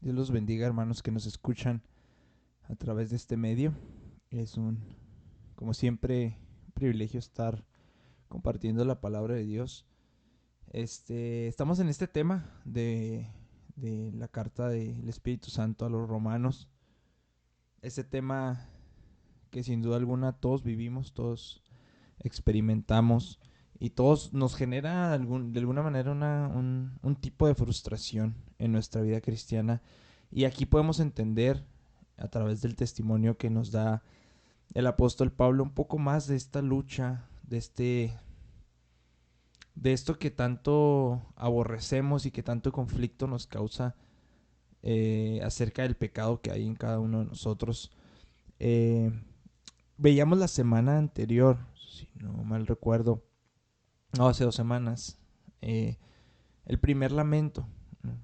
Dios los bendiga, hermanos que nos escuchan a través de este medio. Es como siempre, un privilegio estar compartiendo la palabra de Dios. Estamos en este tema de la carta del Espíritu Santo a los romanos. Este tema que sin duda alguna todos vivimos, todos experimentamos y todos nos genera de alguna manera un tipo de frustración en nuestra vida cristiana. Y aquí podemos entender a través del testimonio que nos da el apóstol Pablo un poco más de esta lucha, de esto que tanto aborrecemos y que tanto conflicto nos causa acerca del pecado que hay en cada uno de nosotros. Eh, Veíamos la semana anterior, si no mal recuerdo, no, hace 2 semanas, eh, el primer lamento, ¿no?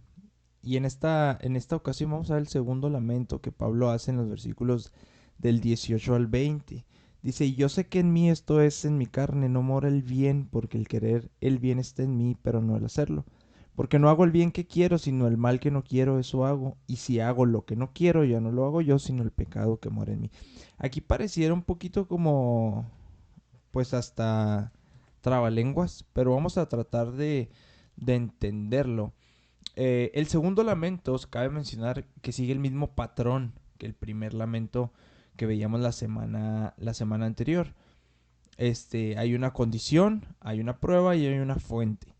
Y en esta ocasión vamos a ver el segundo lamento que Pablo hace en los versículos del 18 al 20. Dice, y yo sé que en mí esto es en mi carne, no mora el bien, porque el querer el bien está en mí, pero no el hacerlo. Porque no hago el bien que quiero, sino el mal que no quiero, eso hago. Y si hago lo que no quiero, ya no lo hago yo, sino el pecado que mora en mí. Aquí pareciera un poquito como, pues hasta trabalenguas, pero vamos a tratar de entenderlo. El segundo lamento, cabe mencionar que sigue el mismo patrón que el primer lamento que veíamos la semana anterior. Hay una condición, hay una prueba y hay una fuente.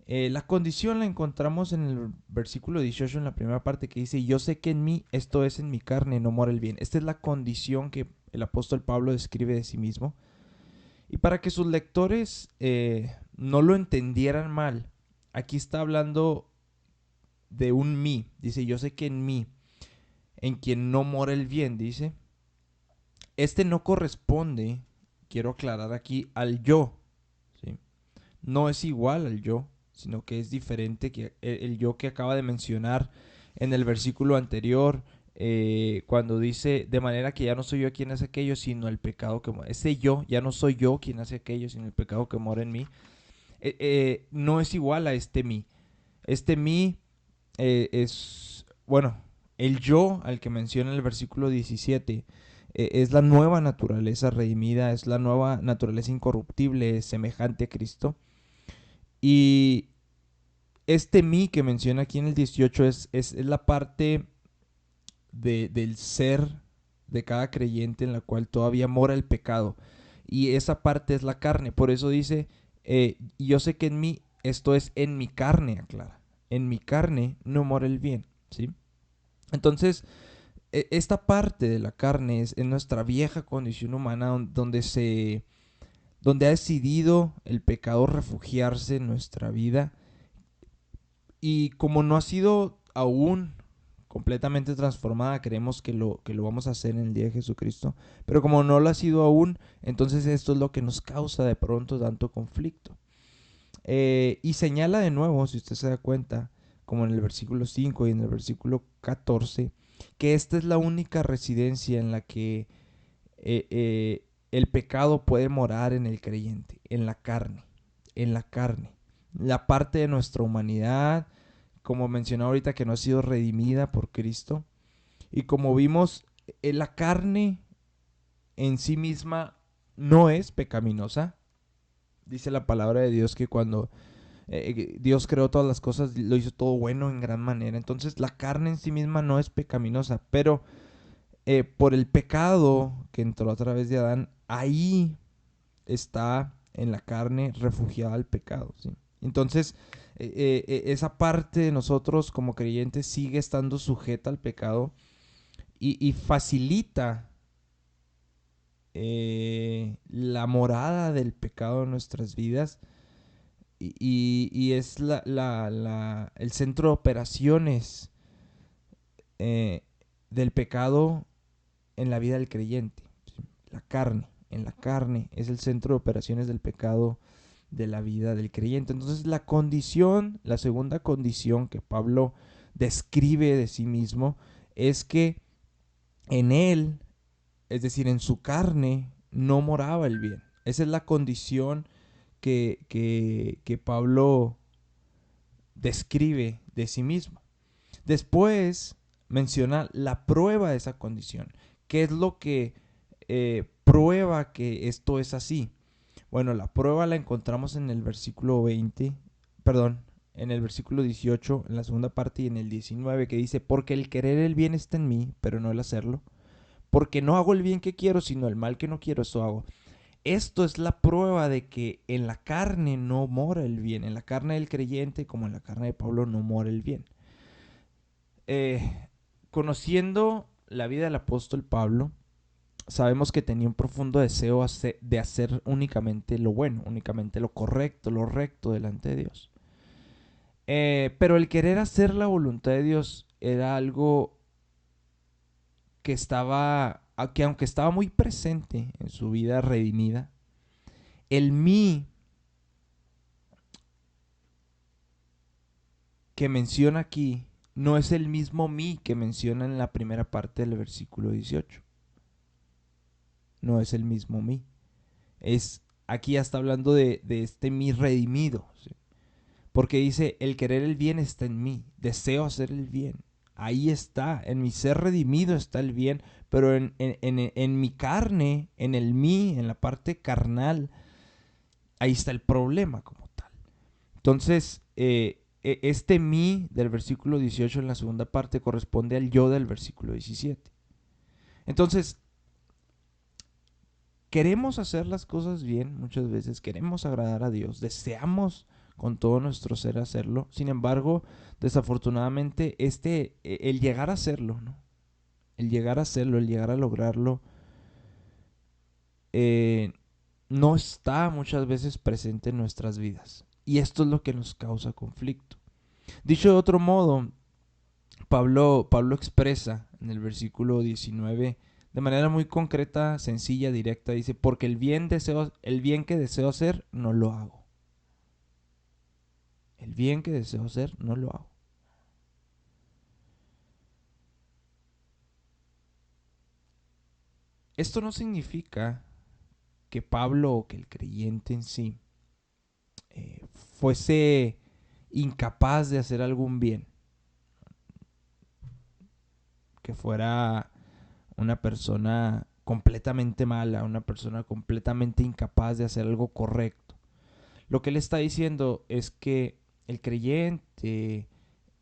La condición la encontramos en el versículo 18 en la primera parte que dice, yo sé que en mí, esto es en mi carne, no mora el bien. Esta es la condición que el apóstol Pablo describe de sí mismo. Y para que sus lectores no lo entendieran mal, aquí está hablando de un mí. Dice, yo sé que en mí, en quien no mora el bien, dice, no corresponde, quiero aclarar aquí, al yo. ¿Sí? No es igual al yo, sino que es diferente que el yo que acaba de mencionar en el versículo anterior, cuando dice, de manera que ya no soy yo quien hace aquello, sino el pecado que mora. Ese yo, ya no soy yo quien hace aquello, sino el pecado que mora en mí. No es igual a este mí. Este mí bueno, el yo al que menciona el versículo 17 es la nueva naturaleza redimida, es la nueva naturaleza incorruptible, semejante a Cristo. Y este mí que menciona aquí en el 18 es la parte del ser de cada creyente en la cual todavía mora el pecado. Y esa parte es la carne. Por eso dice, yo sé que en mí, esto es en mi carne, aclara. En mi carne no mora el bien, ¿sí? Entonces, esta parte de la carne es en nuestra vieja condición humana donde ha decidido el pecado refugiarse en nuestra vida. Y como no ha sido aún completamente transformada, creemos que lo vamos a hacer en el día de Jesucristo. Pero como no lo ha sido aún, entonces esto es lo que nos causa de pronto tanto conflicto. Y señala de nuevo, si usted se da cuenta, como en el versículo 5 y en el versículo 14, que esta es la única residencia en la que el pecado puede morar en el creyente, en la carne, en la carne. La parte de nuestra humanidad, como mencioné ahorita, que no ha sido redimida por Cristo. Y como vimos, la carne en sí misma no es pecaminosa. Dice la palabra de Dios que cuando Dios creó todas las cosas, lo hizo todo bueno en gran manera. Entonces la carne en sí misma no es pecaminosa, pero por el pecado que entró a través de Adán, ahí está en la carne refugiada al pecado, ¿sí? Entonces, esa parte de nosotros como creyentes sigue estando sujeta al pecado y facilita la morada del pecado en nuestras vidas y es el centro de operaciones eh, del pecado en la vida del creyente. ¿Sí? La carne, en la carne es el centro de operaciones del pecado de la vida del creyente. Entonces la segunda condición que Pablo describe de sí mismo es que en él, es decir, en su carne, no moraba el bien. Esa es la condición que Pablo describe de sí mismo. Después menciona la prueba de esa condición. ¿Qué es lo que prueba que esto es así? Bueno, la prueba la encontramos en el versículo 20, perdón, en el versículo 18, en la segunda parte, y en el 19, que dice, porque el querer el bien está en mí, pero no el hacerlo. Porque no hago el bien que quiero, sino el mal que no quiero, eso hago. Esto es la prueba de que en la carne no mora el bien. En la carne del creyente, como en la carne de Pablo, no mora el bien. Conociendo la vida del apóstol Pablo, sabemos que tenía un profundo deseo de hacer únicamente lo bueno, únicamente lo correcto, lo recto delante de Dios. Pero el querer hacer la voluntad de Dios era algo que aunque estaba muy presente en su vida redimida, el mí que menciona aquí no es el mismo mí que menciona en la primera parte del versículo 18. No es el mismo mí. Aquí ya está hablando de este mí redimido, ¿sí? Porque dice, el querer el bien está en mí, deseo hacer el bien. Ahí está, en mi ser redimido está el bien, pero en mi carne, en el mí, en la parte carnal, ahí está el problema como tal. Entonces, este mí del versículo 18 en la segunda parte corresponde al yo del versículo 17. Entonces, queremos hacer las cosas bien, muchas veces queremos agradar a Dios, deseamos con todo nuestro ser hacerlo. Sin embargo, desafortunadamente, el llegar a hacerlo, ¿no? El llegar a hacerlo, el llegar a lograrlo, eh, no está muchas veces presente en nuestras vidas. Y esto es lo que nos causa conflicto. Dicho de otro modo, Pablo expresa en el versículo 19 de manera muy concreta, sencilla, directa, dice, porque el bien que deseo hacer, no lo hago. El bien que deseo hacer, no lo hago. Esto no significa que Pablo o que el creyente en sí fuese incapaz de hacer algún bien, que fuera una persona completamente mala, una persona completamente incapaz de hacer algo correcto. Lo que él está diciendo es que el creyente,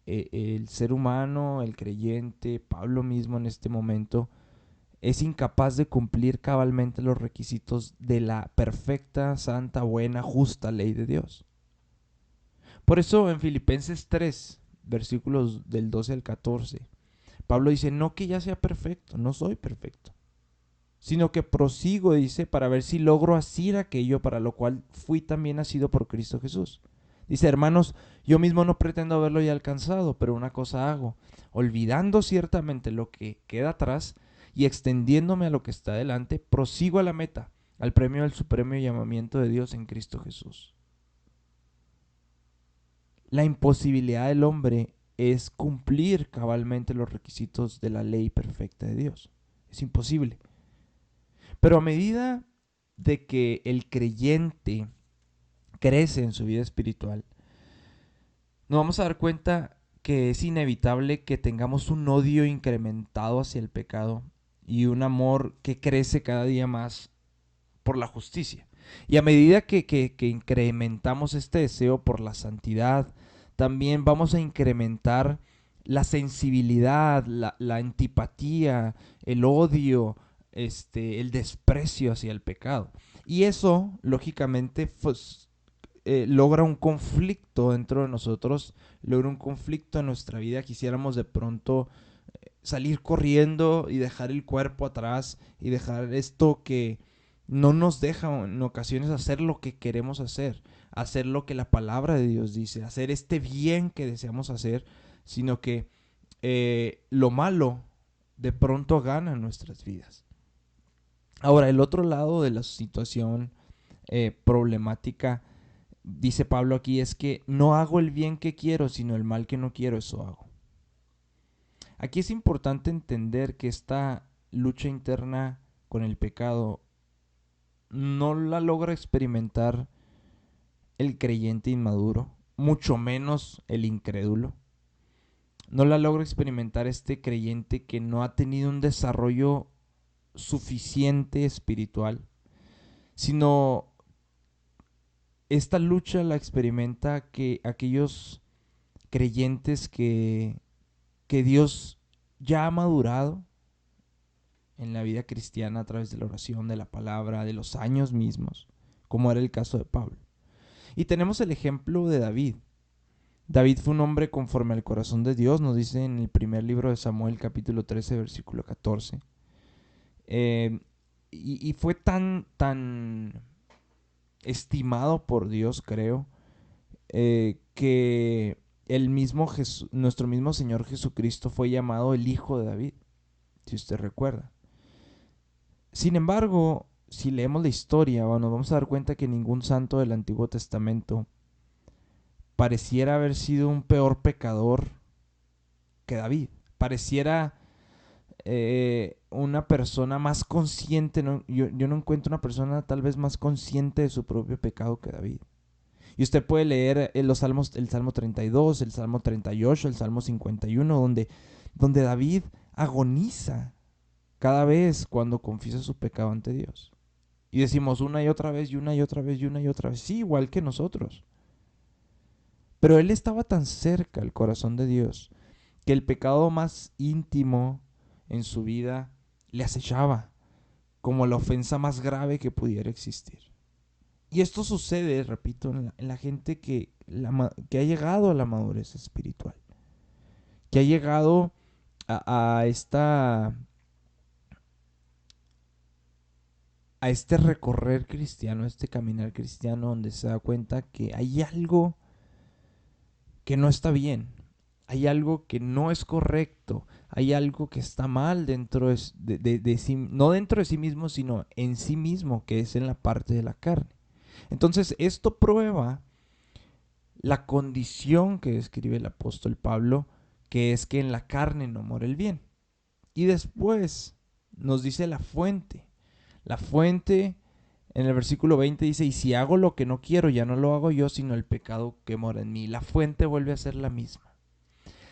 el ser humano, el creyente, Pablo mismo en este momento, es incapaz de cumplir cabalmente los requisitos de la perfecta, santa, buena, justa ley de Dios. Por eso en Filipenses 3, versículos del 12 al 14, Pablo dice, no que ya sea perfecto, no soy perfecto, sino que prosigo, dice, para ver si logro asir aquello para lo cual fui también nacido por Cristo Jesús. Dice, hermanos, yo mismo no pretendo haberlo ya alcanzado, pero una cosa hago, olvidando ciertamente lo que queda atrás y extendiéndome a lo que está delante, prosigo a la meta, al premio del supremo llamamiento de Dios en Cristo Jesús. La imposibilidad del hombre es cumplir cabalmente los requisitos de la ley perfecta de Dios. Es imposible. Pero a medida de que el creyente crece en su vida espiritual, nos vamos a dar cuenta que es inevitable que tengamos un odio incrementado hacia el pecado y un amor que crece cada día más por la justicia. Y a medida que incrementamos este deseo por la santidad, también vamos a incrementar la sensibilidad, la antipatía, el odio, el desprecio hacia el pecado. Y eso, lógicamente, pues, logra un conflicto dentro de nosotros, logra un conflicto en nuestra vida. Quisiéramos de pronto salir corriendo y dejar el cuerpo atrás y dejar esto que no nos deja en ocasiones hacer lo que queremos hacer lo que la palabra de Dios dice, hacer este bien que deseamos hacer, sino que lo malo de pronto gana en nuestras vidas. Ahora, el otro lado de la situación problemática, dice Pablo aquí, es que no hago el bien que quiero, sino el mal que no quiero, eso hago. Aquí es importante entender que esta lucha interna con el pecado no la logra experimentar el creyente inmaduro, mucho menos el incrédulo. no la logra experimentar este creyente que no ha tenido un desarrollo suficiente espiritual, sino esta lucha la experimenta que aquellos creyentes que Dios ya ha madurado en la vida cristiana a través de la oración, de la palabra, de los años mismos, como era el caso de Pablo. Y tenemos el ejemplo de David. David fue un hombre conforme al corazón de Dios, nos dice en el primer libro de Samuel, capítulo 13, versículo 14. Y fue tan estimado por Dios, creo, que nuestro mismo Señor Jesucristo fue llamado el Hijo de David, si usted recuerda. Sin embargo, si leemos la historia, nos vamos a dar cuenta que ningún santo del Antiguo Testamento pareciera haber sido un peor pecador que David. Pareciera una persona más consciente, ¿no? Yo no encuentro una persona tal vez más consciente de su propio pecado que David. Y usted puede leer los salmos, el Salmo 32, el Salmo 38, el Salmo 51, donde David agoniza cada vez cuando confiesa su pecado ante Dios. Y decimos una y otra vez, y una y otra vez, y una y otra vez. Sí, igual que nosotros. Pero él estaba tan cerca al corazón de Dios que el pecado más íntimo en su vida le acechaba como la ofensa más grave que pudiera existir. Y esto sucede, repito, en la gente que ha llegado a la madurez espiritual, que ha llegado a este recorrer cristiano, a este caminar cristiano, donde se da cuenta que hay algo que no está bien, hay algo que no es correcto, hay algo que está mal dentro de sí, no dentro de sí mismo, sino en sí mismo, que es en la parte de la carne. Entonces, esto prueba la condición que describe el apóstol Pablo, que es que en la carne no mora el bien. Y después nos dice la fuente. La fuente en el versículo 20 dice, y si hago lo que no quiero, ya no lo hago yo, sino el pecado que mora en mí. La fuente vuelve a ser la misma.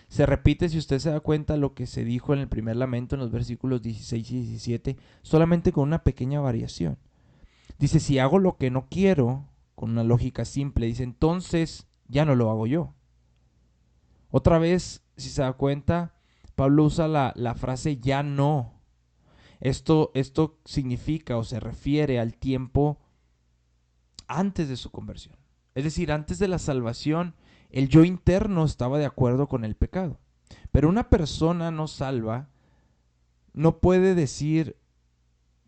Se repite, si usted se da cuenta, lo que se dijo en el primer lamento en los versículos 16 y 17, solamente con una pequeña variación. Dice, si hago lo que no quiero, con una lógica simple, dice, entonces ya no lo hago yo. Otra vez, si se da cuenta, Pablo usa la frase ya no. Esto significa o se refiere al tiempo antes de su conversión. Es decir, antes de la salvación, el yo interno estaba de acuerdo con el pecado. Pero una persona no salva no puede decir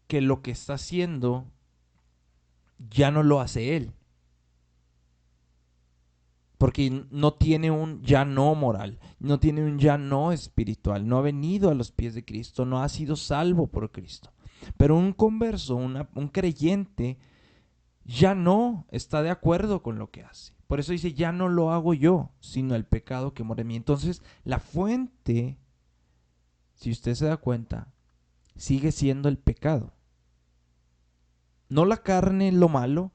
que lo que está haciendo ya no lo hace él. Porque no tiene un ya no moral, no tiene un ya no espiritual, no ha venido a los pies de Cristo, no ha sido salvo por Cristo. Pero un converso, un creyente, ya no está de acuerdo con lo que hace. Por eso dice, ya no lo hago yo, sino el pecado que mora en mí. Entonces, la fuente, si usted se da cuenta, sigue siendo el pecado. No la carne, lo malo,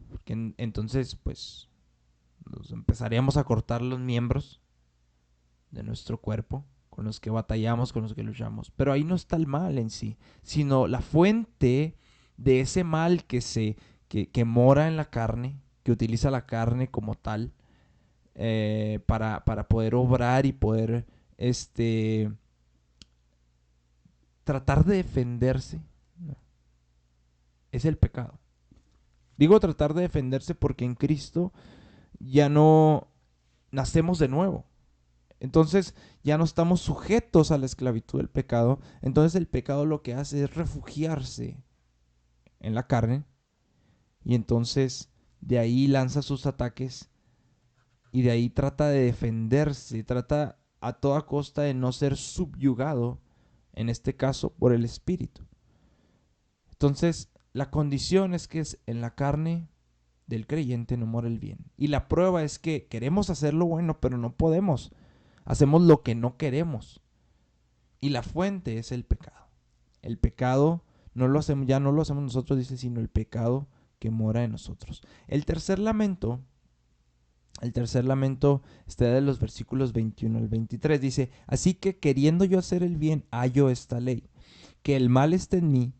porque entonces, pues, nos empezaríamos a cortar los miembros de nuestro cuerpo, con los que batallamos, con los que luchamos. Pero ahí no está el mal en sí, sino la fuente de ese mal que mora en la carne, que utiliza la carne como tal, para poder obrar y poder tratar de defenderse, ¿no? Es el pecado. Digo tratar de defenderse porque en Cristo ya no nacemos de nuevo. Entonces ya no estamos sujetos a la esclavitud del pecado. Entonces el pecado lo que hace es refugiarse en la carne. Y entonces de ahí lanza sus ataques. Y de ahí trata de defenderse. Trata a toda costa de no ser subyugado, en este caso, por el espíritu. Entonces la condición es que en la carne del creyente no mora el bien. Y la prueba es que queremos hacer lo bueno, pero no podemos. Hacemos lo que no queremos. Y la fuente es el pecado. El pecado ya no lo hacemos nosotros, dice, sino el pecado que mora en nosotros. El tercer lamento El tercer lamento está de los versículos 21 al 23. Dice, así que queriendo yo hacer el bien, hallo esta ley, que el mal esté en mí,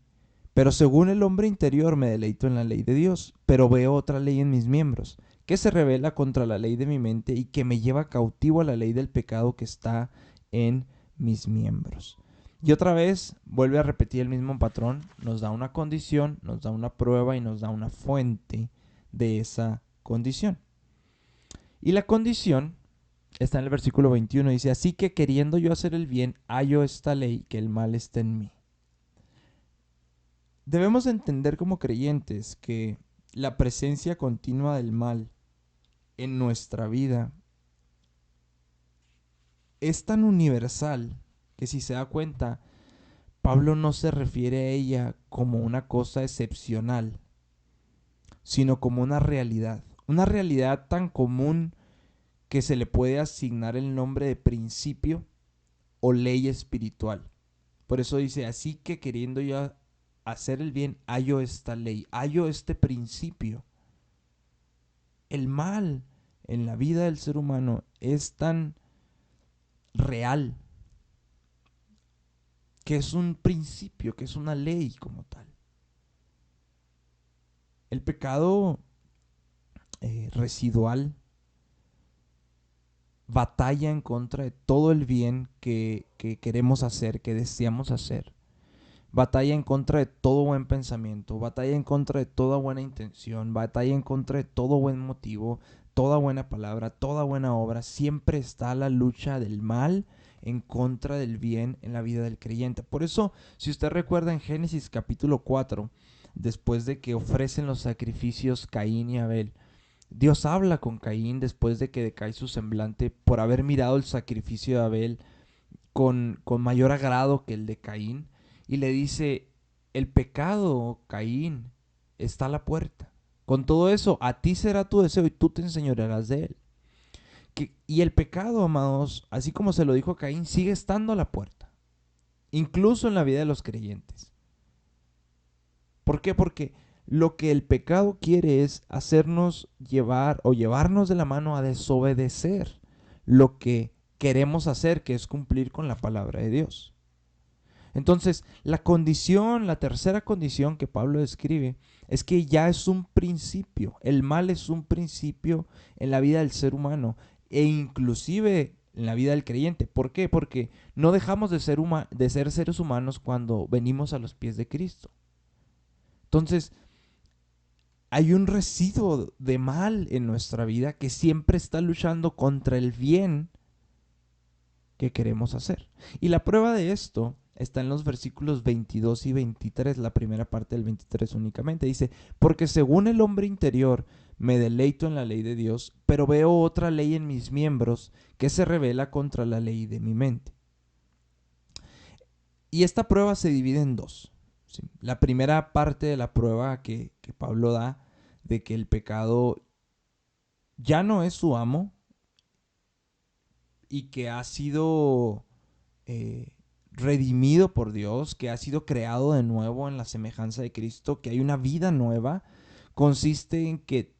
pero según el hombre interior me deleito en la ley de Dios, pero veo otra ley en mis miembros, que se rebela contra la ley de mi mente y que me lleva cautivo a la ley del pecado que está en mis miembros. Y otra vez vuelve a repetir el mismo patrón, nos da una condición, nos da una prueba y nos da una fuente de esa condición. Y la condición está en el versículo 21, dice, así que queriendo yo hacer el bien, hallo esta ley, que el mal está en mí. Debemos entender como creyentes que la presencia continua del mal en nuestra vida es tan universal que, si se da cuenta, Pablo no se refiere a ella como una cosa excepcional, sino como una realidad tan común que se le puede asignar el nombre de principio o ley espiritual. Por eso dice, así que queriendo yo hacer el bien, hallo esta ley, hallo este principio. El mal en la vida del ser humano es tan real que es un principio, que es una ley como tal. El pecado residual batalla en contra de todo el bien que queremos hacer, que deseamos hacer. Batalla en contra de todo buen pensamiento, batalla en contra de toda buena intención, batalla en contra de todo buen motivo, toda buena palabra, toda buena obra. Siempre está la lucha del mal en contra del bien en la vida del creyente. Por eso, si usted recuerda en Génesis capítulo 4, después de que ofrecen los sacrificios Caín y Abel, Dios habla con Caín después de que decae su semblante por haber mirado el sacrificio de Abel con mayor agrado que el de Caín, y le dice, el pecado, Caín, está a la puerta. Con todo eso, a ti será tu deseo y tú te enseñorearás de él. Y el pecado, amados, así como se lo dijo a Caín, sigue estando a la puerta, incluso en la vida de los creyentes. ¿Por qué? Porque lo que el pecado quiere es hacernos llevar o llevarnos de la mano a desobedecer lo que queremos hacer, que es cumplir con la palabra de Dios. Entonces, la tercera condición que Pablo describe es que ya es un principio. El mal es un principio en la vida del ser humano e inclusive en la vida del creyente. ¿Por qué? Porque no dejamos de ser seres humanos cuando venimos a los pies de Cristo. Entonces, hay un residuo de mal en nuestra vida que siempre está luchando contra el bien que queremos hacer. Y la prueba de esto está en los versículos 22 y 23, la primera parte del 23 únicamente. Dice, porque según el hombre interior me deleito en la ley de Dios, pero veo otra ley en mis miembros que se rebela contra la ley de mi mente. Y esta prueba se divide en dos. ¿Sí? La primera parte de la prueba que Pablo da de que el pecado ya no es su amo y que ha sido redimido por Dios, que ha sido creado de nuevo en la semejanza de Cristo, que hay una vida nueva, consiste en que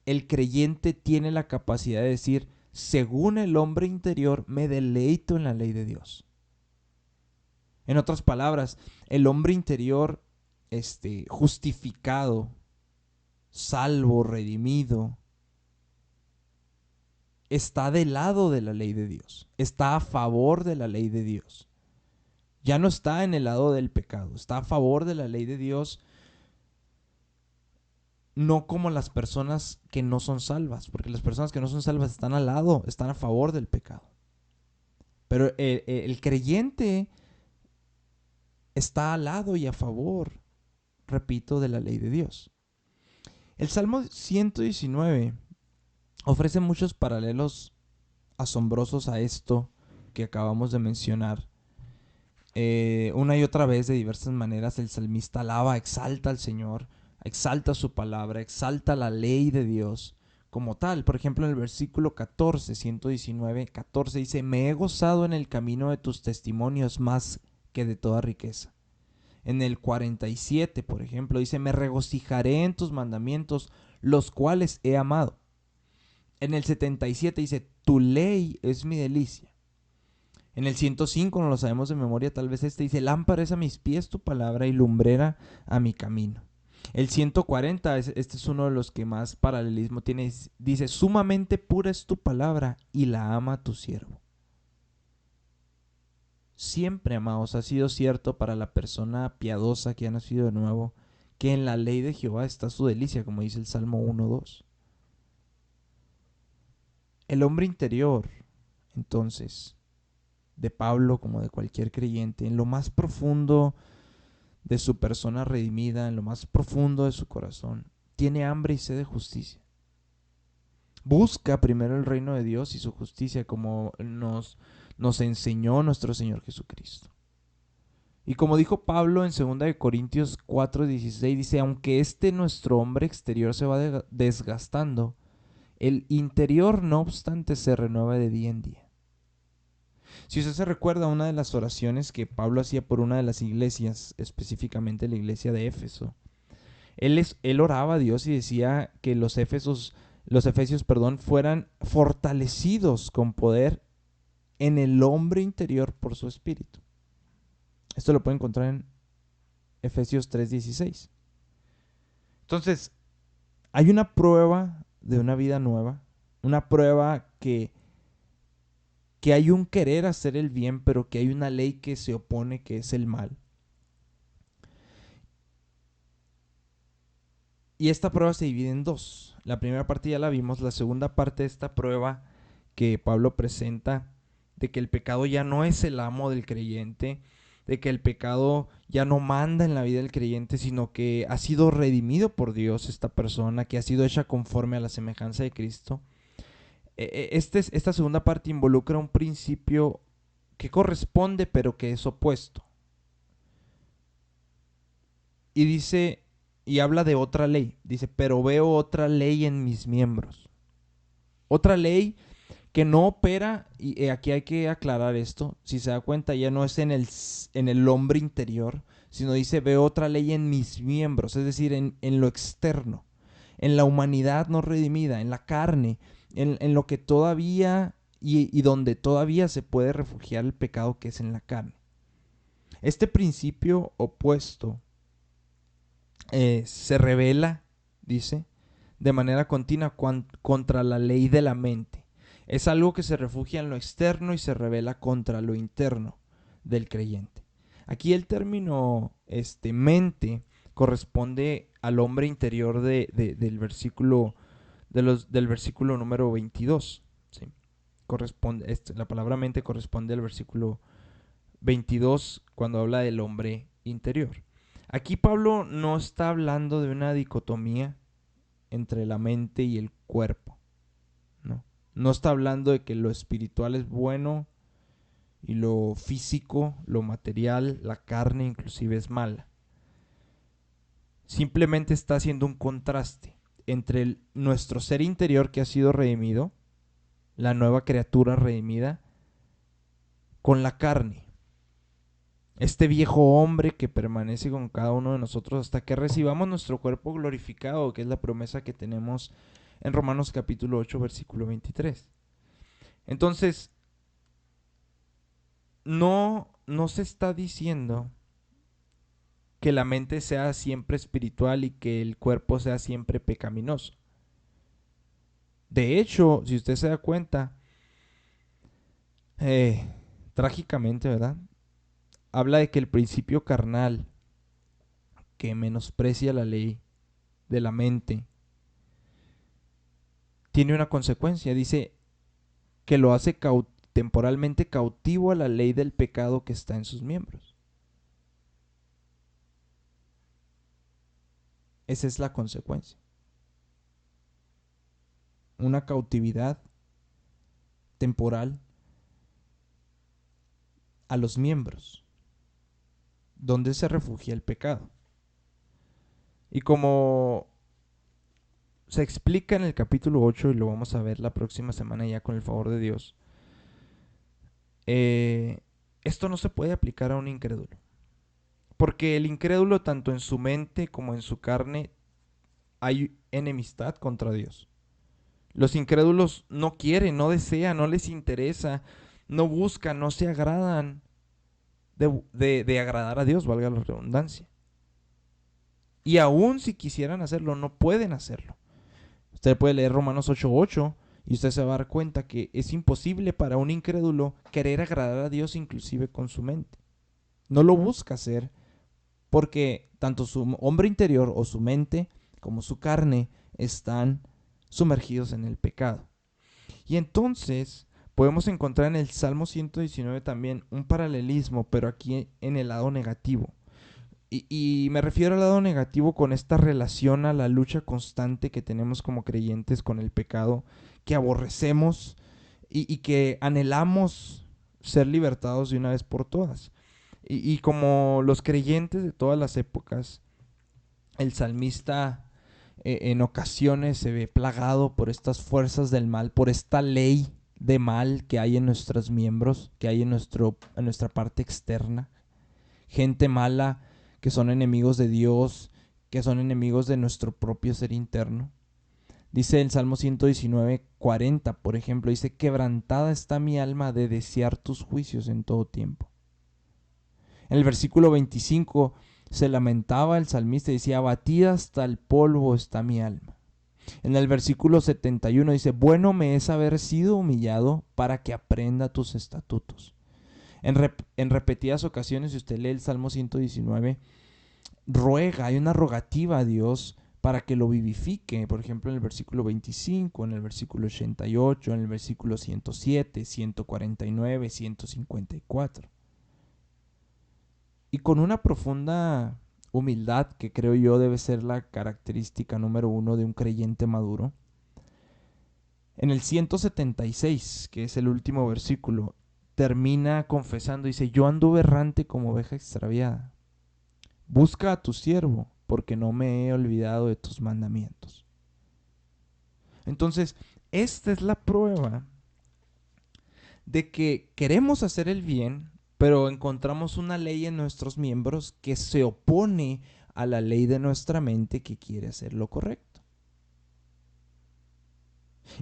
el creyente tiene la capacidad de decir, según el hombre interior, me deleito en la ley de Dios. En otras palabras, el hombre interior, justificado, salvo, redimido, está del lado de la ley de Dios, está a favor de la ley de Dios. Ya no está en el lado del pecado, está a favor de la ley de Dios, no como las personas que no son salvas, porque las personas que no son salvas están al lado, están a favor del pecado. Pero el creyente está al lado y a favor, repito, de la ley de Dios. El Salmo 119 ofrece muchos paralelos asombrosos a esto que acabamos de mencionar. Una y otra vez, de diversas maneras, el salmista alaba, exalta al Señor, exalta su palabra, exalta la ley de Dios como tal. Por ejemplo, en el versículo 14, 119, 14 dice, me he gozado en el camino de tus testimonios más que de toda riqueza. En el 47, por ejemplo, dice, me regocijaré en tus mandamientos, los cuales he amado. En el 77 dice, tu ley es mi delicia. En el 105, no lo sabemos de memoria, tal vez dice, lámpara es a mis pies tu palabra y lumbrera a mi camino. El 140, este es uno de los que más paralelismo tiene, dice, sumamente pura es tu palabra y la ama tu siervo. Siempre, amados, ha sido cierto para la persona piadosa que ha nacido de nuevo, que en la ley de Jehová está su delicia, como dice el Salmo 1:2. El hombre interior, entonces, de Pablo como de cualquier creyente, en lo más profundo de su persona redimida, en lo más profundo de su corazón, tiene hambre y sed de justicia. Busca primero el reino de Dios y su justicia, como nos enseñó nuestro Señor Jesucristo. Y como dijo Pablo en 2 Corintios 4:16, dice, aunque nuestro hombre exterior se va desgastando, el interior no obstante se renueva de día en día. Si usted se recuerda una de las oraciones que Pablo hacía por una de las iglesias, específicamente la iglesia de Éfeso, él oraba a Dios y decía que los efesios, fueran fortalecidos con poder en el hombre interior por su espíritu. Esto lo puede encontrar en Efesios 3:16. Entonces, hay una prueba de una vida nueva, una prueba que hay un querer hacer el bien, pero que hay una ley que se opone, que es el mal. Y esta prueba se divide en dos. La primera parte ya la vimos, la segunda parte de esta prueba que Pablo presenta, de que el pecado ya no es el amo del creyente, de que el pecado ya no manda en la vida del creyente, sino que ha sido redimido por Dios esta persona, que ha sido hecha conforme a la semejanza de Cristo. Esta segunda parte involucra un principio que corresponde, pero que es opuesto. Y dice, y habla de otra ley. Dice, pero veo otra ley en mis miembros. Otra ley que no opera, y aquí hay que aclarar esto, si se da cuenta ya no es en el hombre interior, sino dice, veo otra ley en mis miembros, es decir, en lo externo, en la humanidad no redimida, en la carne, en lo que todavía y donde todavía se puede refugiar el pecado, que es en la carne. Este principio opuesto se revela, dice, de manera continua contra la ley de la mente. Es algo que se refugia en lo externo y se revela contra lo interno del creyente. Aquí el término mente corresponde al hombre interior del versículo del versículo número 22. ¿Sí? La palabra mente corresponde al versículo 22 cuando habla del hombre interior. Aquí Pablo no está hablando de una dicotomía entre la mente y el cuerpo. No está hablando de que lo espiritual es bueno y lo físico, lo material, la carne inclusive es mala. Simplemente está haciendo un contraste entre nuestro ser interior que ha sido redimido, la nueva criatura redimida, con la carne. Este viejo hombre que permanece con cada uno de nosotros hasta que recibamos nuestro cuerpo glorificado, que es la promesa que tenemos en Romanos capítulo 8, versículo 23. Entonces, no se está diciendo que la mente sea siempre espiritual y que el cuerpo sea siempre pecaminoso. De hecho, si usted se da cuenta, trágicamente, ¿verdad? Habla de que el principio carnal que menosprecia la ley de la mente tiene una consecuencia. Dice que lo hace temporalmente cautivo a la ley del pecado que está en sus miembros. Esa es la consecuencia. Una cautividad temporal a los miembros, donde se refugia el pecado. Y como se explica en el capítulo 8, y lo vamos a ver la próxima semana ya con el favor de Dios, esto no se puede aplicar a un incrédulo. Porque el incrédulo, tanto en su mente como en su carne, hay enemistad contra Dios. Los incrédulos no quieren, no desean, no les interesa, no buscan, no se agradan de agradar a Dios, valga la redundancia. Y aún si quisieran hacerlo, no pueden hacerlo. Usted puede leer Romanos 8:8 y usted se va a dar cuenta que es imposible para un incrédulo querer agradar a Dios inclusive con su mente. No lo busca hacer porque tanto su hombre interior o su mente como su carne están sumergidos en el pecado. Y entonces podemos encontrar en el Salmo 119 también un paralelismo, pero aquí en el lado negativo. Y me refiero al lado negativo con esta relación a la lucha constante que tenemos como creyentes con el pecado, que aborrecemos y que anhelamos ser libertados de una vez por todas. Y como los creyentes de todas las épocas, el salmista en ocasiones se ve plagado por estas fuerzas del mal, por esta ley de mal que hay en nuestros miembros, que hay en nuestra parte externa. Gente mala que son enemigos de Dios, que son enemigos de nuestro propio ser interno. Dice el Salmo 119:40, por ejemplo, dice: quebrantada está mi alma de desear tus juicios en todo tiempo. En el versículo 25 se lamentaba el salmista y decía: abatida hasta el polvo está mi alma. En el versículo 71 dice: bueno me es haber sido humillado para que aprenda tus estatutos. En repetidas ocasiones, si usted lee el Salmo 119, hay una rogativa a Dios para que lo vivifique. Por ejemplo, en el versículo 25, en el versículo 88, en el versículo 107, 149, 154. Y con una profunda humildad, que creo yo debe ser la característica número uno de un creyente maduro. En el 176, que es el último versículo, termina confesando, dice: yo anduve errante como oveja extraviada. Busca a tu siervo, porque no me he olvidado de tus mandamientos. Entonces, esta es la prueba de que queremos hacer el bien, pero encontramos una ley en nuestros miembros que se opone a la ley de nuestra mente que quiere hacer lo correcto.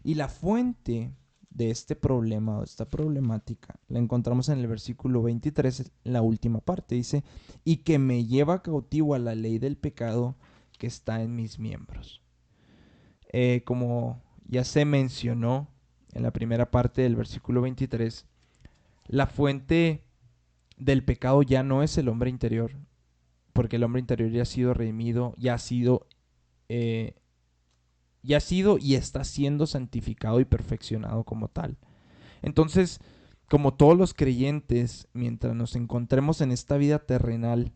Y la fuente de este problema o esta problemática la encontramos en el versículo 23, en la última parte. Dice: y que me lleva cautivo a la ley del pecado que está en mis miembros. Como ya se mencionó en la primera parte del versículo 23, la fuente del pecado ya no es el hombre interior, porque el hombre interior ya ha sido redimido, ya ha sido y está siendo santificado y perfeccionado como tal. Entonces, como todos los creyentes, mientras nos encontremos en esta vida terrenal,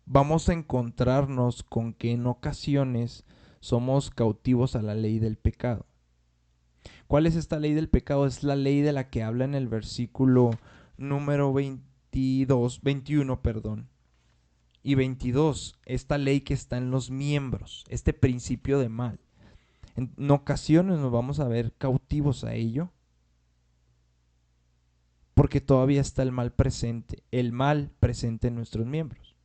vamos a encontrarnos con que en ocasiones somos cautivos a la ley del pecado. ¿Cuál es esta ley del pecado? Es la ley de la que habla en el versículo número 21, y 22, esta ley que está en los miembros, este principio de mal. En ocasiones nos vamos a ver cautivos a ello, porque todavía está el mal presente en nuestros miembros.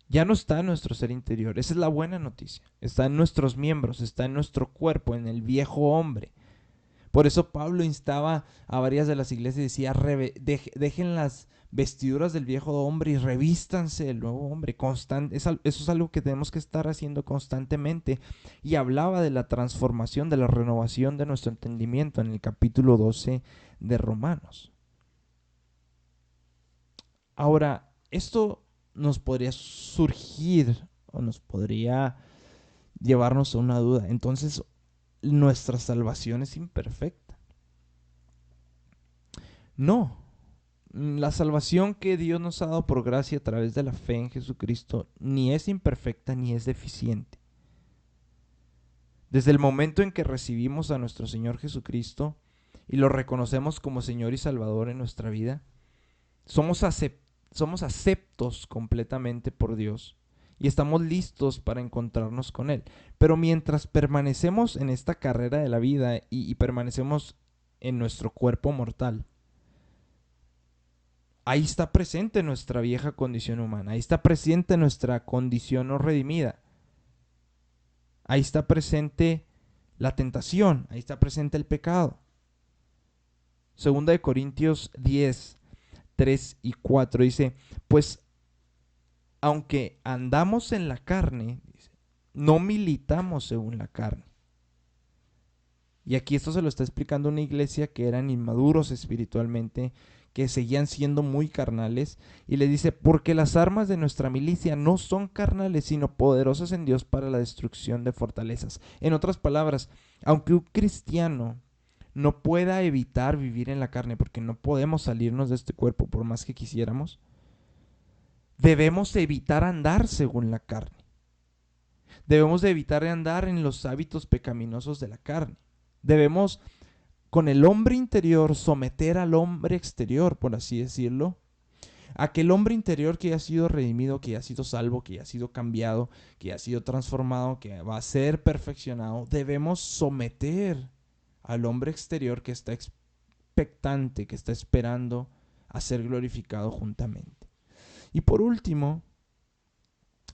Ya no está en nuestro ser interior, esa es la buena noticia. Está en nuestros miembros, está en nuestro cuerpo, en el viejo hombre. Por eso Pablo instaba a varias de las iglesias y decía: dejen las vestiduras del viejo hombre y revístanse del nuevo hombre. Eso es algo que tenemos que estar haciendo constantemente. Y hablaba de la transformación, de la renovación de nuestro entendimiento en el capítulo 12 de Romanos. Ahora, esto nos podría surgir o nos podría llevarnos a una duda. Entonces, ¿nuestra salvación es imperfecta? No. La salvación que Dios nos ha dado por gracia a través de la fe en Jesucristo ni es imperfecta ni es deficiente. Desde el momento en que recibimos a nuestro Señor Jesucristo y lo reconocemos como Señor y Salvador en nuestra vida, somos aceptos completamente por Dios y estamos listos para encontrarnos con Él. Pero mientras permanecemos en esta carrera de la vida y permanecemos en nuestro cuerpo mortal, ahí está presente nuestra vieja condición humana, ahí está presente nuestra condición no redimida. ahí está presente la tentación, ahí está presente el pecado. Segunda de Corintios 10, 3 y 4 dice, pues aunque andamos en la carne, no militamos según la carne. Y aquí esto se lo está explicando una iglesia que eran inmaduros espiritualmente, que seguían siendo muy carnales, y le dice, porque las armas de nuestra milicia no son carnales, sino poderosas en Dios para la destrucción de fortalezas. En otras palabras, aunque un cristiano no pueda evitar vivir en la carne, porque no podemos salirnos de este cuerpo por más que quisiéramos, debemos evitar andar según la carne. Debemos de evitar andar en los hábitos pecaminosos de la carne. Debemos, con el hombre interior, someter al hombre exterior, por así decirlo. Aquel hombre interior que ya ha sido redimido, que ya ha sido salvo, que ya ha sido cambiado, que ya ha sido transformado, que va a ser perfeccionado. Debemos someter al hombre exterior que está expectante, que está esperando a ser glorificado juntamente. Y por último,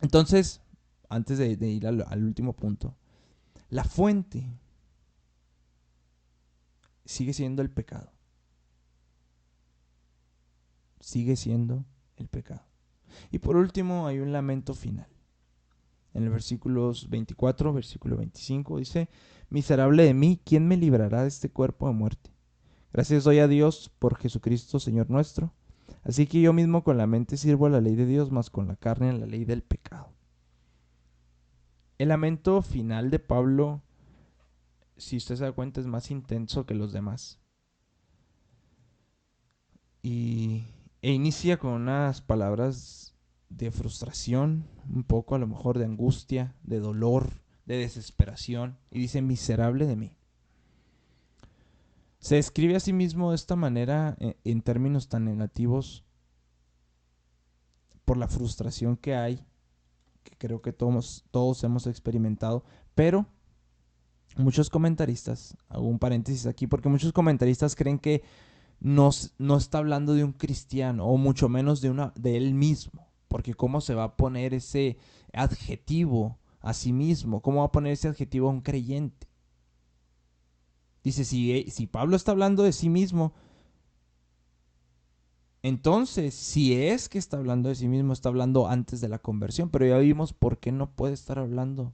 entonces, antes de ir al último punto, la fuente sigue siendo el pecado. Sigue siendo el pecado. Y por último hay un lamento final. En el versículos 24, versículo 25 dice, miserable de mí, ¿quién me librará de este cuerpo de muerte? Gracias doy a Dios por Jesucristo, Señor nuestro. Así que yo mismo con la mente sirvo a la ley de Dios, mas con la carne a la ley del pecado. El lamento final de Pablo, si usted se da cuenta, es más intenso que los demás. E inicia con unas palabras de frustración, un poco a lo mejor de angustia, de dolor, de desesperación, y dice, miserable de mí. Se describe a sí mismo de esta manera en términos tan negativos por la frustración que hay, que creo que todos hemos experimentado, pero muchos comentaristas, hago un paréntesis aquí, porque muchos comentaristas creen que no está hablando de un cristiano, o mucho menos de él mismo, porque cómo se va a poner ese adjetivo a sí mismo, cómo va a poner ese adjetivo a un creyente. Dice, si Pablo está hablando de sí mismo, entonces, si es que está hablando de sí mismo, está hablando antes de la conversión, pero ya vimos por qué no puede estar hablando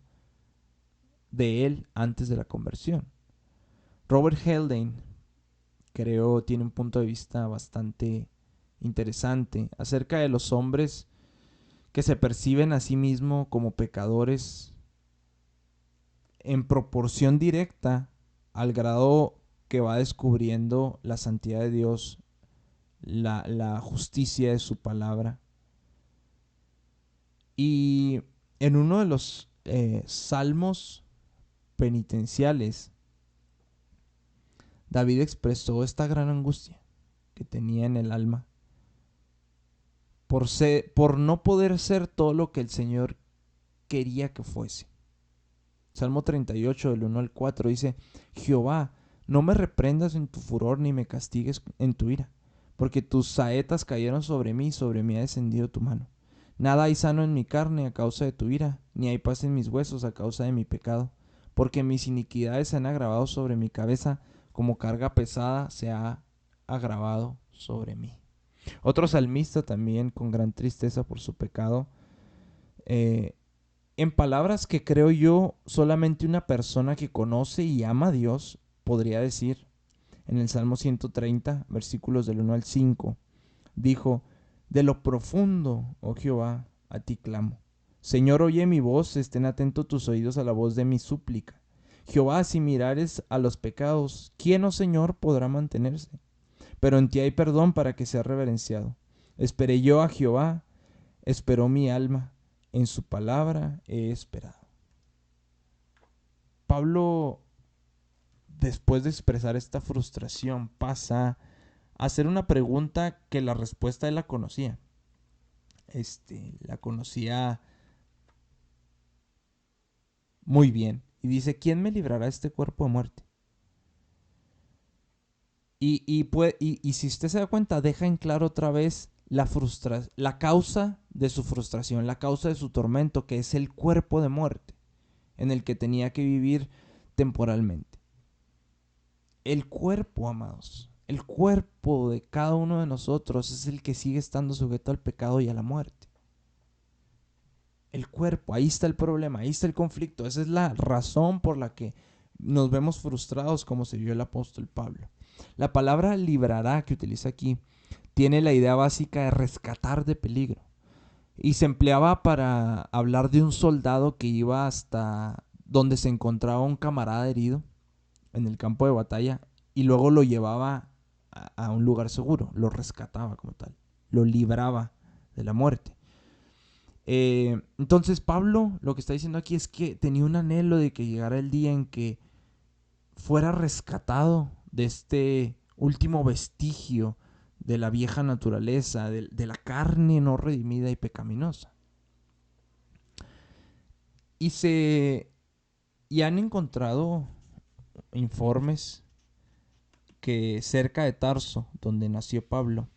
de él antes de la conversión. Robert Haldane, creo, tiene un punto de vista bastante interesante acerca de los hombres que se perciben a sí mismos como pecadores en proporción directa al grado que va descubriendo la santidad de Dios, la justicia de su palabra. Y en uno de los salmos penitenciales, David expresó esta gran angustia que tenía en el alma por no poder ser todo lo que el Señor quería que fuese. Salmo 38, del 1 al 4 dice, Jehová, no me reprendas en tu furor ni me castigues en tu ira, porque tus saetas cayeron sobre mí ha descendido tu mano. Nada hay sano en mi carne a causa de tu ira, ni hay paz en mis huesos a causa de mi pecado, porque mis iniquidades se han agravado sobre mi cabeza, como carga pesada se ha agravado sobre mí. Otro salmista también con gran tristeza por su pecado, en palabras que creo yo solamente una persona que conoce y ama a Dios podría decir, en el Salmo 130, versículos del 1 al 5, dijo, de lo profundo, oh Jehová, a ti clamo. Señor, oye mi voz, estén atentos tus oídos a la voz de mi súplica. Jehová, si mirares a los pecados, ¿quién, oh Señor, podrá mantenerse? Pero en ti hay perdón para que sea reverenciado. Esperé yo a Jehová, esperó mi alma, en su palabra he esperado. Pablo, después de expresar esta frustración, pasa a hacer una pregunta que la respuesta él la conocía. La conocía muy bien. Y dice, ¿quién me librará de este cuerpo de muerte? Y si usted se da cuenta, deja en claro otra vez la causa de su frustración, la causa de su tormento, que es el cuerpo de muerte. en el que tenía que vivir temporalmente. El cuerpo, amados, el cuerpo de cada uno de nosotros es el que sigue estando sujeto al pecado y a la muerte. El cuerpo, ahí está el problema, ahí está el conflicto. Esa es la razón por la que nos vemos frustrados, como se vio el apóstol Pablo. La palabra librará que utiliza aquí tiene la idea básica de rescatar de peligro y se empleaba para hablar de un soldado que iba hasta donde se encontraba un camarada herido en el campo de batalla y luego lo llevaba a un lugar seguro, lo rescataba como tal, lo libraba de la muerte. Entonces Pablo lo que está diciendo aquí es que tenía un anhelo de que llegara el día en que fuera rescatado de este último vestigio de la vieja naturaleza, de la carne no redimida y pecaminosa. Y han encontrado informes que cerca de Tarso, donde nació Pablo,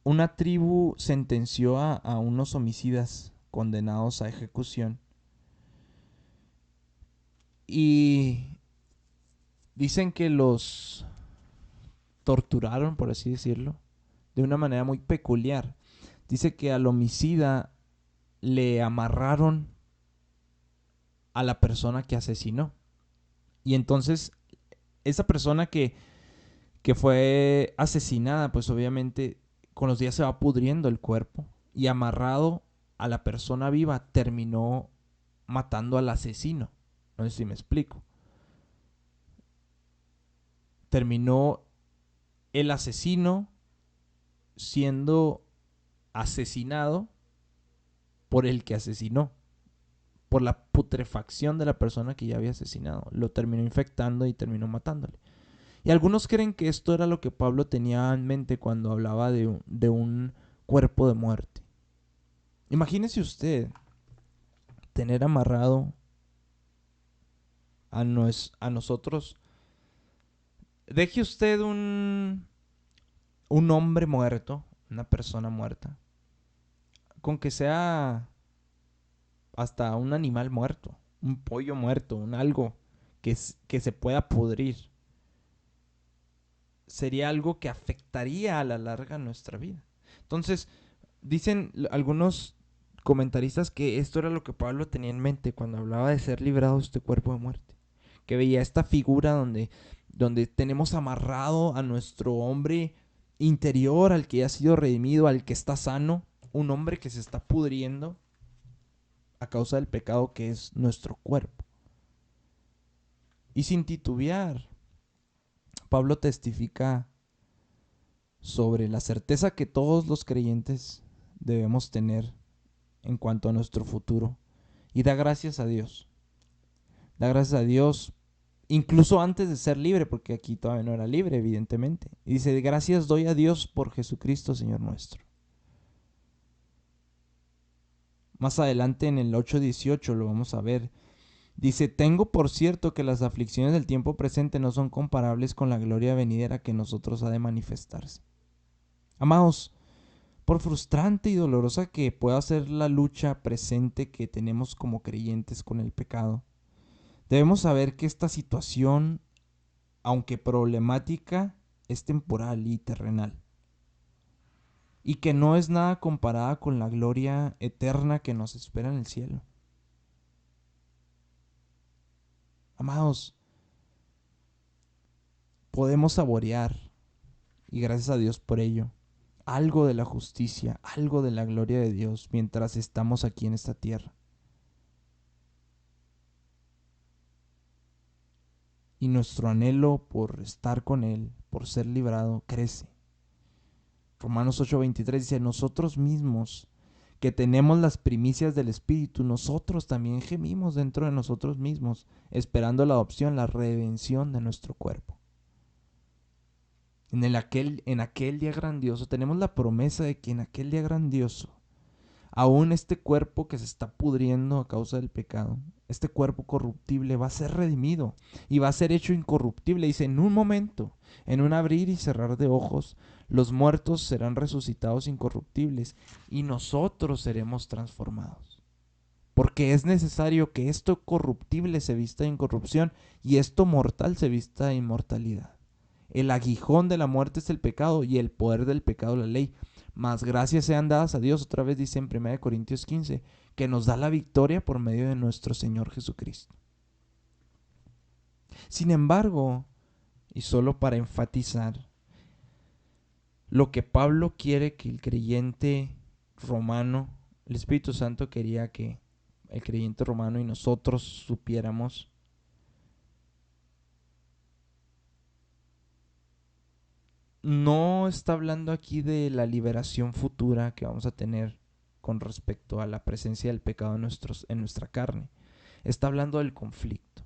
una tribu sentenció a unos homicidas condenados a ejecución. Y dicen que los torturaron, por así decirlo, de una manera muy peculiar. Dice que al homicida le amarraron a la persona que asesinó. Y entonces esa persona que fue asesinada, pues obviamente con los días se va pudriendo el cuerpo. Y amarrado a la persona viva terminó matando al asesino. No sé si me explico. Terminó el asesino siendo asesinado por el que asesinó, por la putrefacción de la persona que ya había asesinado. Lo terminó infectando y terminó matándole. Y algunos creen que esto era lo que Pablo tenía en mente cuando hablaba de un cuerpo de muerte. Imagínese usted tener amarrado a nosotros. Deje usted un hombre muerto, una persona muerta, con que sea hasta un animal muerto, un pollo muerto, un algo que se pueda pudrir. Sería algo que afectaría a la larga nuestra vida. Entonces, dicen algunos comentaristas que esto era lo que Pablo tenía en mente cuando hablaba de ser librado de este cuerpo de muerte. Que veía esta figura donde tenemos amarrado a nuestro hombre interior, al que ya ha sido redimido, al que está sano, un hombre que se está pudriendo a causa del pecado que es nuestro cuerpo. Y sin titubear, Pablo testifica sobre la certeza que todos los creyentes debemos tener en cuanto a nuestro futuro. Y da gracias a Dios. Da gracias a Dios incluso antes de ser libre, porque aquí todavía no era libre, evidentemente. Y dice, gracias doy a Dios por Jesucristo, Señor nuestro. Más adelante en el 8:18 lo vamos a ver. Dice, tengo por cierto que las aflicciones del tiempo presente no son comparables con la gloria venidera que en nosotros ha de manifestarse. Amados, por frustrante y dolorosa que pueda ser la lucha presente que tenemos como creyentes con el pecado, debemos saber que esta situación, aunque problemática, es temporal y terrenal. Y que no es nada comparada con la gloria eterna que nos espera en el cielo. Amados, podemos saborear, y gracias a Dios por ello, algo de la justicia, algo de la gloria de Dios mientras estamos aquí en esta tierra. Y nuestro anhelo por estar con Él, por ser librado, crece. Romanos 8:23 dice, nosotros mismos que tenemos las primicias del Espíritu, nosotros también gemimos dentro de nosotros mismos, esperando la adopción, la redención de nuestro cuerpo. En aquel día grandioso, tenemos la promesa de que en aquel día grandioso, aún este cuerpo que se está pudriendo a causa del pecado, este cuerpo corruptible va a ser redimido y va a ser hecho incorruptible. Dice, en un momento, en un abrir y cerrar de ojos, los muertos serán resucitados incorruptibles y nosotros seremos transformados. porque es necesario que esto corruptible se vista de incorrupción y esto mortal se vista de inmortalidad. El aguijón de la muerte es el pecado y el poder del pecado la ley. Mas gracias sean dadas a Dios, otra vez dice en 1 Corintios 15, que nos da la victoria por medio de nuestro Señor Jesucristo. Sin embargo, y solo para enfatizar, lo que Pablo quiere que el creyente romano, el Espíritu Santo quería que el creyente romano y nosotros supiéramos, no está hablando aquí de la liberación futura que vamos a tener con respecto a la presencia del pecado en nuestra carne. Está hablando del conflicto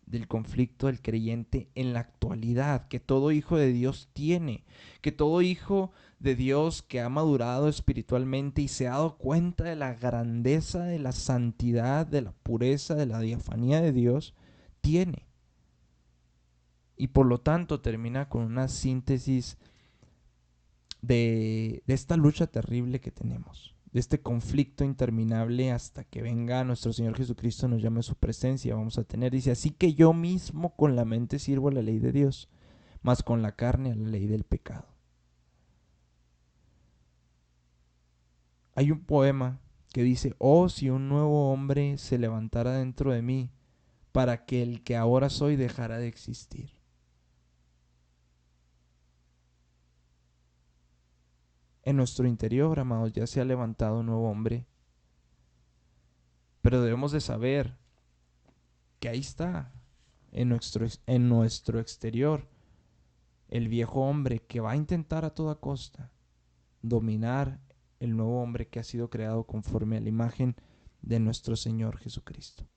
del creyente en la actualidad, que todo hijo de Dios tiene, que todo hijo de Dios que ha madurado espiritualmente y se ha dado cuenta de la grandeza, de la santidad, de la pureza, de la diafanía de Dios, tiene. Y por lo tanto termina con una síntesis de esta lucha terrible que tenemos, de este conflicto interminable hasta que venga nuestro Señor Jesucristo, nos llame a su presencia, vamos a tener, dice, así que yo mismo con la mente sirvo a la ley de Dios, mas con la carne a la ley del pecado. Hay un poema que dice, oh, si un nuevo hombre se levantara dentro de mí, para que el que ahora soy dejara de existir. En nuestro interior, amados, ya se ha levantado un nuevo hombre, pero debemos de saber que ahí está, en nuestro exterior, el viejo hombre que va a intentar a toda costa dominar el nuevo hombre que ha sido creado conforme a la imagen de nuestro Señor Jesucristo.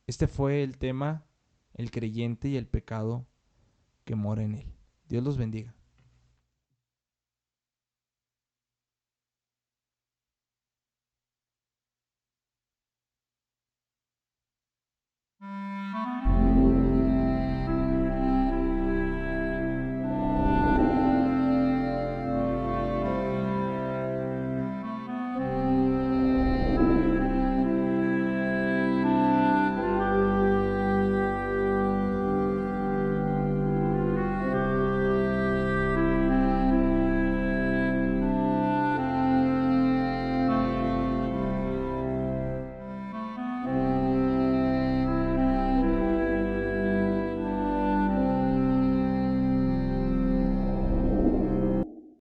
Este fue el tema, el creyente y el pecado que mora en él. Dios los bendiga.